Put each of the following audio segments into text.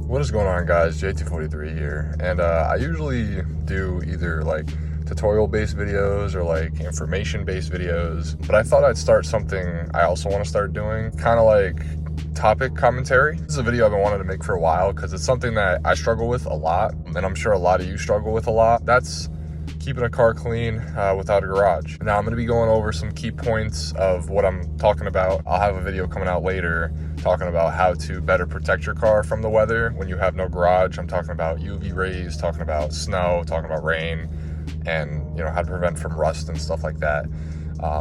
What is going on, guys? JT43 here, and I usually do either like tutorial based videos or like information based videos, but I thought I'd start something I also want to start doing, kind of like topic commentary. This is a video I've been wanting to make for a while because it's something that I struggle with a lot, and I'm sure a lot of you struggle with a lot. That's keeping a car clean without a garage. Now I'm going to be going over some key points of what I'm talking about. I'll have a video coming out later talking about how to better protect your car from the weather when you have no garage. I'm talking about UV rays, talking about snow, talking about rain, and how to prevent from rust and stuff like that.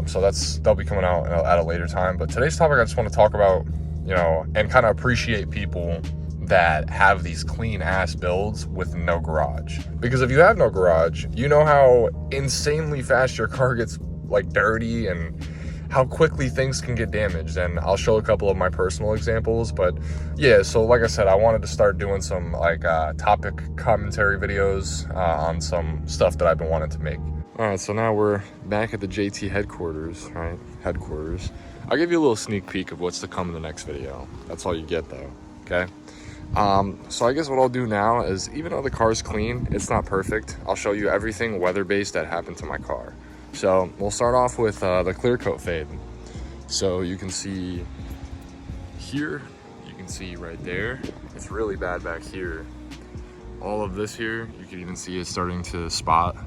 So that'll be coming out at a later time. But today's topic, I just want to talk about, and kind of appreciate people that have these clean ass builds with no garage. Because if you have no garage, you know how insanely fast your car gets like dirty and how quickly things can get damaged. And I'll show a couple of my personal examples. But yeah, so like I said, I wanted to start doing some like topic commentary videos on some stuff that I've been wanting to make. All right, so now we're back at the JT headquarters, right? Headquarters. I'll give you a little sneak peek of what's to come in the next video. That's all you get though, okay? So I guess what I'll do now is, even though the car's clean, it's not perfect. I'll show you everything weather-based that happened to my car. So we'll start off with the clear coat fade. So you can see here, you can see right there, it's really bad back here. All of this here, you can even see it starting to spot.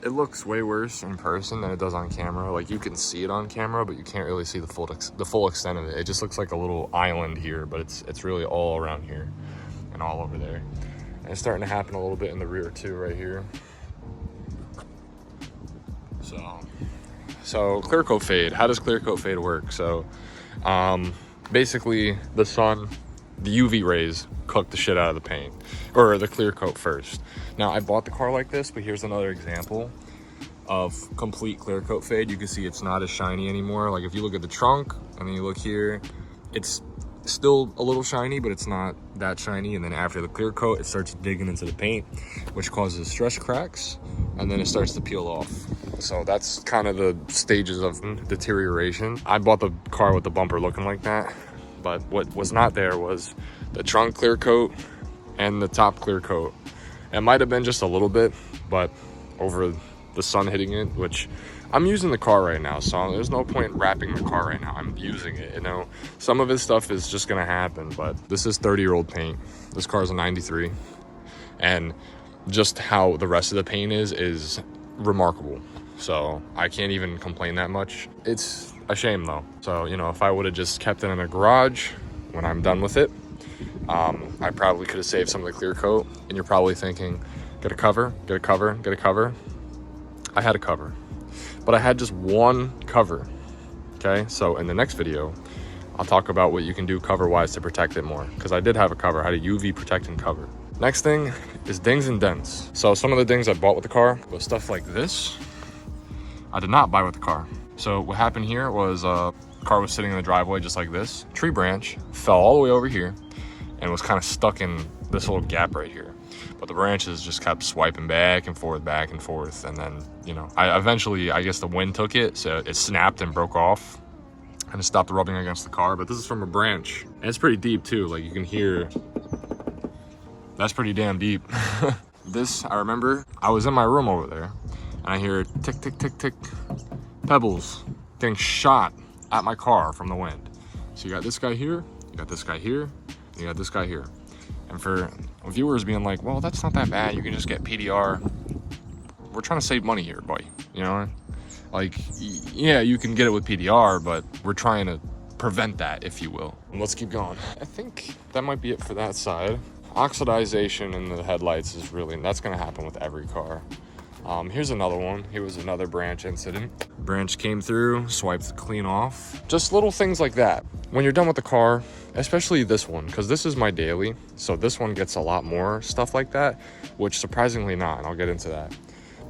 It looks way worse in person than it does on camera. Like, you can see it on camera, but you can't really see the full extent of it. It just looks like a little island here, but it's really all around here and all over there. And it's starting to happen a little bit in the rear too, right here. So clear coat fade. How does clear coat fade work? So basically the sun, the UV rays cook the shit out of the paint, or the clear coat first. Now, I bought the car like this, but here's another example of complete clear coat fade. You can see it's not as shiny anymore. Like, if you look at the trunk and then you look here, it's still a little shiny, but it's not that shiny. And then after the clear coat, it starts digging into the paint, which causes stress cracks, and then it starts to peel off. So that's kind of the stages of deterioration. I bought the car with the bumper looking like that, but what was not there was the trunk clear coat and the top clear coat. It might have been just a little bit, but over the sun hitting it, which I'm using the car right now, so there's no point in wrapping the car right now. I'm using it, Some of this stuff is just gonna happen, but this is 30-year-old paint. This car is a 93, and just how the rest of the paint is remarkable. So I can't even complain that much. It's a shame though. So, if I would have just kept it in a garage when I'm done with it, I probably could have saved some of the clear coat. And you're probably thinking, get a cover, get a cover, get a cover. I had a cover, but I had just one cover. Okay, so in the next video, I'll talk about what you can do cover-wise to protect it more, because I did have a cover. I had a UV protecting cover. Next thing is dings and dents. So some of the dings I bought with the car was stuff like this. I did not buy with the car. So what happened here was the car was sitting in the driveway just like this. Tree branch fell all the way over here and was kind of stuck in this little gap right here. But the branches just kept swiping back and forth. And then, I guess the wind took it, so it snapped and broke off and it stopped rubbing against the car. But this is from a branch, and it's pretty deep too. Like, you can hear, that's pretty damn deep. This, I remember, I was in my room over there, and I hear tick, tick, tick, tick, pebbles getting shot at my car from the wind. So you got this guy here, you got this guy here, you got this guy here. And for viewers being like, well, that's not that bad, you can just get PDR. We're trying to save money here, buddy. Like, yeah, you can get it with PDR, but we're trying to prevent that, if you will. And let's keep going. I think that might be it for that side. Oxidization in the headlights is that's gonna happen with every car. Here's another one. Here was another branch incident. Branch came through, swiped clean off. Just little things like that. When you're done with the car, especially this one, because this is my daily, so this one gets a lot more stuff like that, which surprisingly not, and I'll get into that.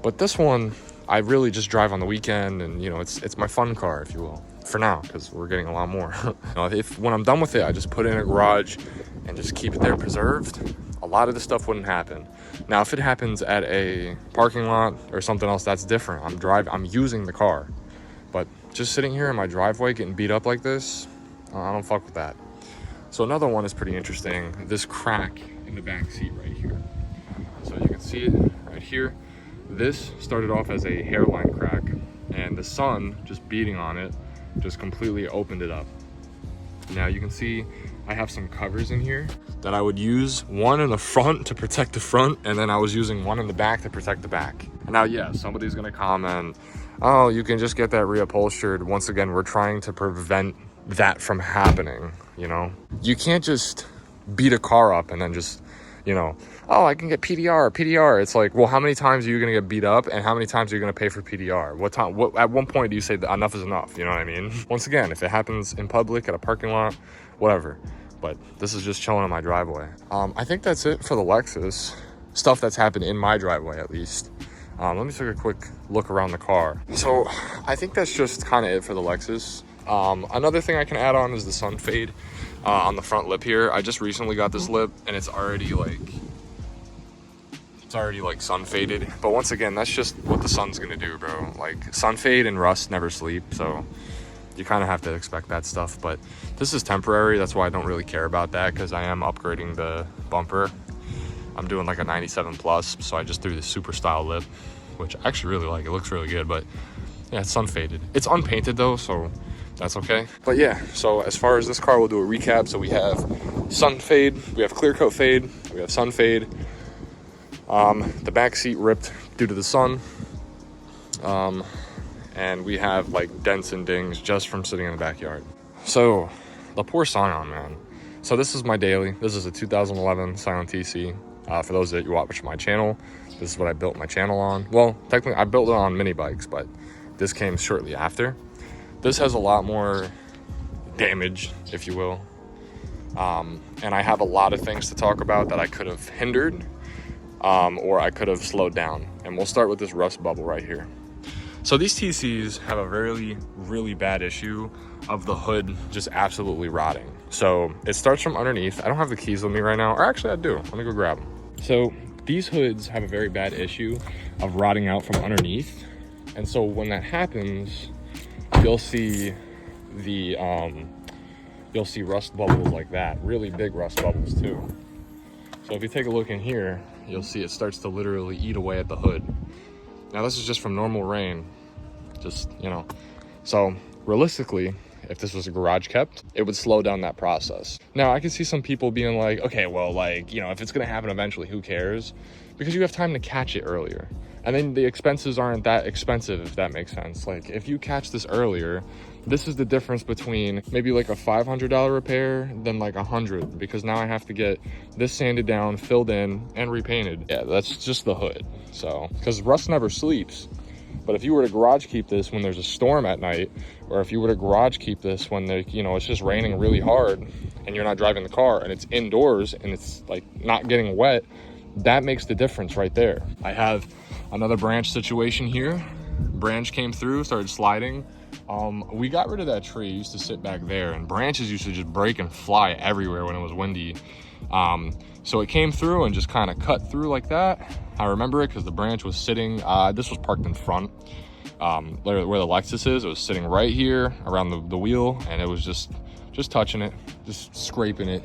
But this one, I really just drive on the weekend, and it's my fun car, if you will, for now, because we're getting a lot more. When I'm done with it, I just put it in a garage and just keep it there preserved. A lot of this stuff wouldn't happen. Now, if it happens at a parking lot or something else, that's different. I'm using the car. But just sitting here in my driveway getting beat up like this, I don't fuck with that. So another one is pretty interesting. This crack in the back seat right here. So you can see it right here. This started off as a hairline crack, and the sun just beating on it just completely opened it up. Now you can see I have some covers in here that I would use, one in the front to protect the front, and then I was using one in the back to protect the back. Now, yeah, somebody's gonna comment, oh, you can just get that reupholstered. Once again, we're trying to prevent that from happening, you know? You can't just beat a car up and then just, you know, oh, I can get PDR. It's like, well, how many times are you gonna get beat up, and how many times are you gonna pay for PDR? At one point do you say that enough is enough? You know what I mean? Once again, if it happens in public, at a parking lot, whatever. But this is just chilling in my driveway. I think that's it for the Lexus. Stuff that's happened in my driveway, at least. Let me take a quick look around the car. So I think that's just kind of it for the Lexus. Another thing I can add on is the sun fade on the front lip here. I just recently got this lip, and it's already like sun faded. But once again, that's just what the sun's gonna do, bro. Like, sun fade and rust never sleep, so you kind of have to expect that stuff. But this is temporary. That's why I don't really care about that, because I am upgrading the bumper. I'm doing like a 97 plus, so I just threw this super style lip, which I actually really like. It looks really good, but yeah, it's sun faded. It's unpainted though, so that's okay. But yeah, so as far as this car, we'll do a recap. So we have sun fade, we have clear coat fade, we have sun fade. The back seat ripped due to the sun. And we have like dents and dings just from sitting in the backyard. So the poor Scion, man. So this is my daily. This is a 2011 Scion TC. For those that you watch my channel, this is what I built my channel on. Well, technically I built it on mini bikes, but this came shortly after. This has a lot more damage, if you will. And I have a lot of things to talk about that I could have hindered, or I could have slowed down. And we'll start with this rust bubble right here. So these TCs have a really, really bad issue of the hood just absolutely rotting. So it starts from underneath. I don't have the keys with me right now, or actually I do. Let me go grab them. So these hoods have a very bad issue of rotting out from underneath. And so when that happens, you'll see the, you'll see rust bubbles like that, really big rust bubbles too. So if you take a look in here, you'll see it starts to literally eat away at the hood. Now this is just from normal rain, just, you know. So realistically, if this was a garage kept, it would slow down that process. Now I can see some people being like, okay, well, like, you know, if it's gonna happen eventually, who cares? Because you have time to catch it earlier. And then the expenses aren't that expensive, if that makes sense. Like, if you catch this earlier, this is the difference between maybe like a $500 repair than like $100, because now I have to get this sanded down, filled in, and repainted. Yeah, that's just the hood. So, because rust never sleeps. But if you were to garage keep this when there's a storm at night, or if you were to garage keep this when they, you know, it's just raining really hard and you're not driving the car and it's indoors and it's like not getting wet, that makes the difference right there. I have another branch situation here. Branch came through, started sliding. We got rid of that tree. It used to sit back there, and branches used to just break and fly everywhere when it was windy. So it came through and just kind of cut through like that. I remember it because the branch was sitting, this was parked in front, where the Lexus is. It was sitting right here around the wheel, and it was just touching it, just scraping it.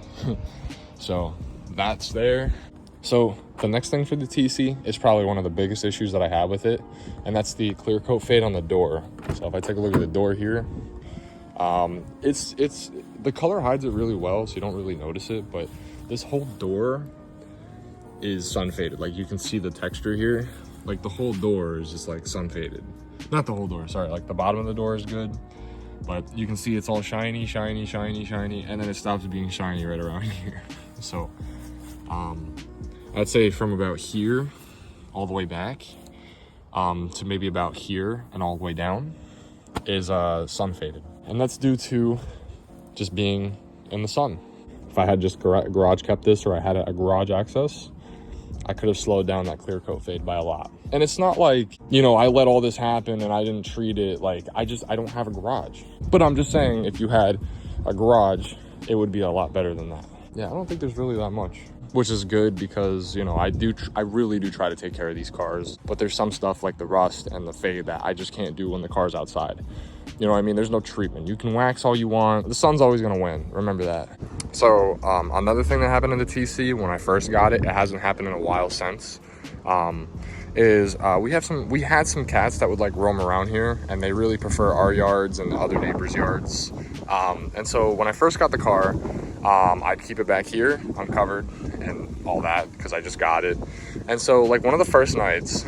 So that's there. So the next thing for the TC is probably one of the biggest issues that I have with it, and that's the clear coat fade on the door. So if I take a look at the door here, it's the color hides it really well, so you don't really notice it, but this whole door is sun faded. Like, you can see the texture here. Like, the whole door is just like sun faded. Not the whole door, sorry, like the bottom of the door is good, but you can see it's all shiny, shiny, shiny, shiny, and then it stops being shiny right around here. So I'd say from about here all the way back to maybe about here and all the way down is sun faded, and that's due to just being in the sun. If I had just garage kept this, or I had a garage access, I could have slowed down that clear coat fade by a lot. And it's not like, you know, I let all this happen and I didn't treat it. Like, I don't have a garage. But I'm just saying, if you had a garage, it would be a lot better than that. yeah, I don't think there's really that much, which is good because, you know, I really do try to take care of these cars, but there's some stuff like the rust and the fade that I just can't do when the car's outside. You know what I mean? There's no treatment. You can wax all you want. The sun's always gonna win. Remember that. So another thing that happened in the TC when I first got it, it hasn't happened in a while since, is we had some cats that would like roam around here, and they really prefer our yards and the other neighbors' yards. And so when I first got the car, I'd keep it back here uncovered and all that because I just got it. And so like one of the first nights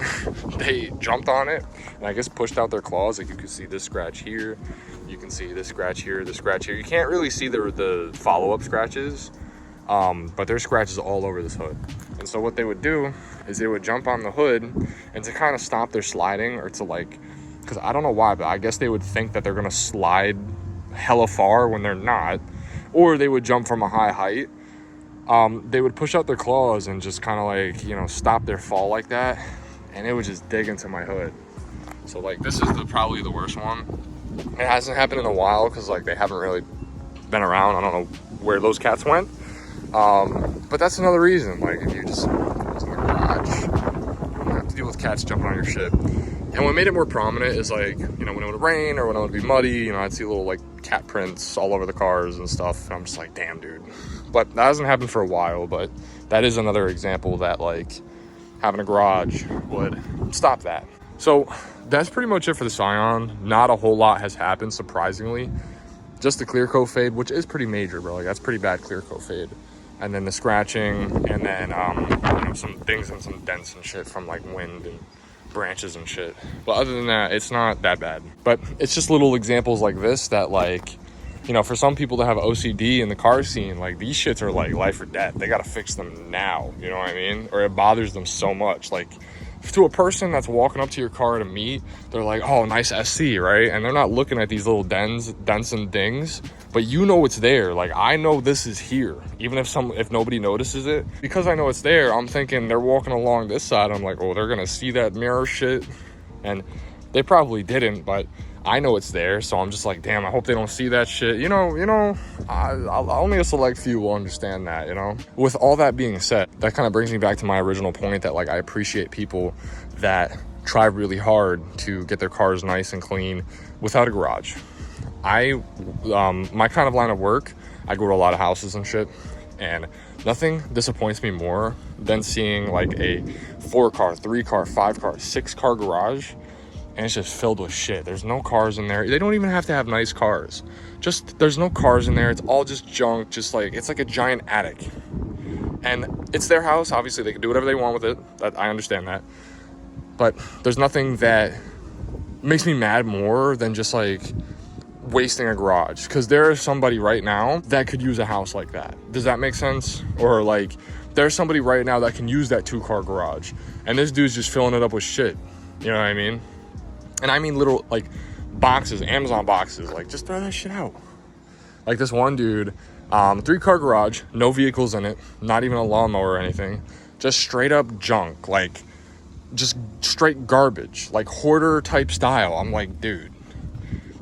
they jumped on it and I guess pushed out their claws. Like you can see this scratch here, you can see this scratch here, this scratch here. You can't really see the follow-up scratches, but there's scratches all over this hood. And so what they would do is they would jump on the hood, and to kind of stop their sliding, or to like, because I don't know why, but I guess they would think that they're gonna slide hella far when they're not, or they would jump from a high height. They would push out their claws and just kind of like, you know, stop their fall like that, and it would just dig into my hood. So like this is probably the worst one. It hasn't happened in a while because like they haven't really been around. I don't know where those cats went. But that's another reason, like if you just go to the garage, you don't have to deal with cats jumping on your shit. And what made it more prominent is like, you know, when it would rain or when it would be muddy, you know, I'd see little like cat prints all over the cars and stuff. And I'm just like, damn, dude. But that hasn't happened for a while, but that is another example that like having a garage would stop that. So that's pretty much it for the Scion. Not a whole lot has happened, surprisingly. Just the clear coat fade, which is pretty major, bro. Like that's pretty bad clear coat fade. And then the scratching, and then you know, some things and some dents and shit from like wind and branches and shit. But other than that, it's not that bad. But it's just little examples like this that like, you know, for some people to have OCD in the car scene, like these shits are like life or death. They gotta fix them now, you know what I mean? Or it bothers them so much. Like to a person that's walking up to your car to meet, they're like, oh, nice SC, right? And they're not looking at these little dents and dings, but you know it's there. Like I know this is here, even if nobody notices it. Because I know it's there, I'm thinking they're walking along this side, I'm like, oh, they're gonna see that mirror shit. And they probably didn't, but I know it's there, so I'm just like, damn, I hope they don't see that shit. You know, only a select few will understand that, you know? With all that being said, that kind of brings me back to my original point that like I appreciate people that try really hard to get their cars nice and clean without a garage. My kind of line of work, I go to a lot of houses and shit, and nothing disappoints me more than seeing like a 4-car, 3-car, 5-car, 6-car garage, and it's just filled with shit. There's no cars in there. They don't even have to have nice cars. Just, there's no cars in there. It's all just junk. Just like, it's like a giant attic. And it's their house. Obviously, they can do whatever they want with it. I understand that. But there's nothing that makes me mad more than just like wasting a garage. Because there is somebody right now that could use a house like that. Does that make sense? Or like, there's somebody right now that can use that 2-car garage. And this dude's just filling it up with shit. You know what I mean? And I mean little like boxes, Amazon boxes, like just throw that shit out. Like this one dude, 3-car garage, no vehicles in it, not even a lawnmower or anything, just straight up junk, like just straight garbage, like hoarder type style. I'm like, dude.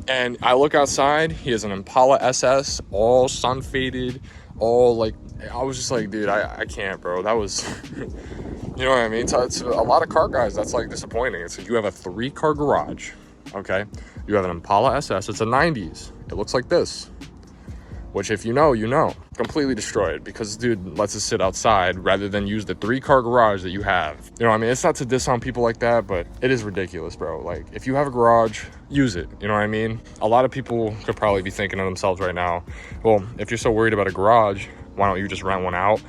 And I look outside, he has an Impala SS, all sun faded, all like, I was just like, dude, I can't, bro. That was, you know what I mean? It's a lot of car guys, that's like disappointing. It's like you have a 3-car garage, okay? You have an Impala SS, it's a 90s. It looks like this, which if you know, you know. Completely destroyed because dude lets us sit outside rather than use the 3-car garage that you have. You know what I mean? It's not to diss on people like that, but it is ridiculous, bro. Like, if you have a garage, use it. You know what I mean? A lot of people could probably be thinking to themselves right now, well, if you're so worried about a garage, why don't you just rent one out?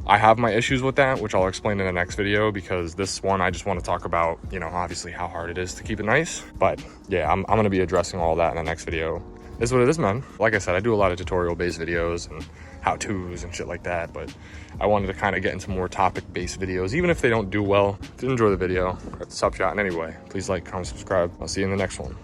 I have my issues with that, which I'll explain in the next video, because this one I just want to talk about, you know, obviously how hard it is to keep it nice. But yeah, I'm going to be addressing all that in the next video. Is what it is, man. Like I said, I do a lot of tutorial-based videos and how-tos and shit like that, but I wanted to kind of get into more topic-based videos, even if they don't do well. Did enjoy the video, or the sub shot, and anyway, please like, comment, subscribe. I'll see you in the next one.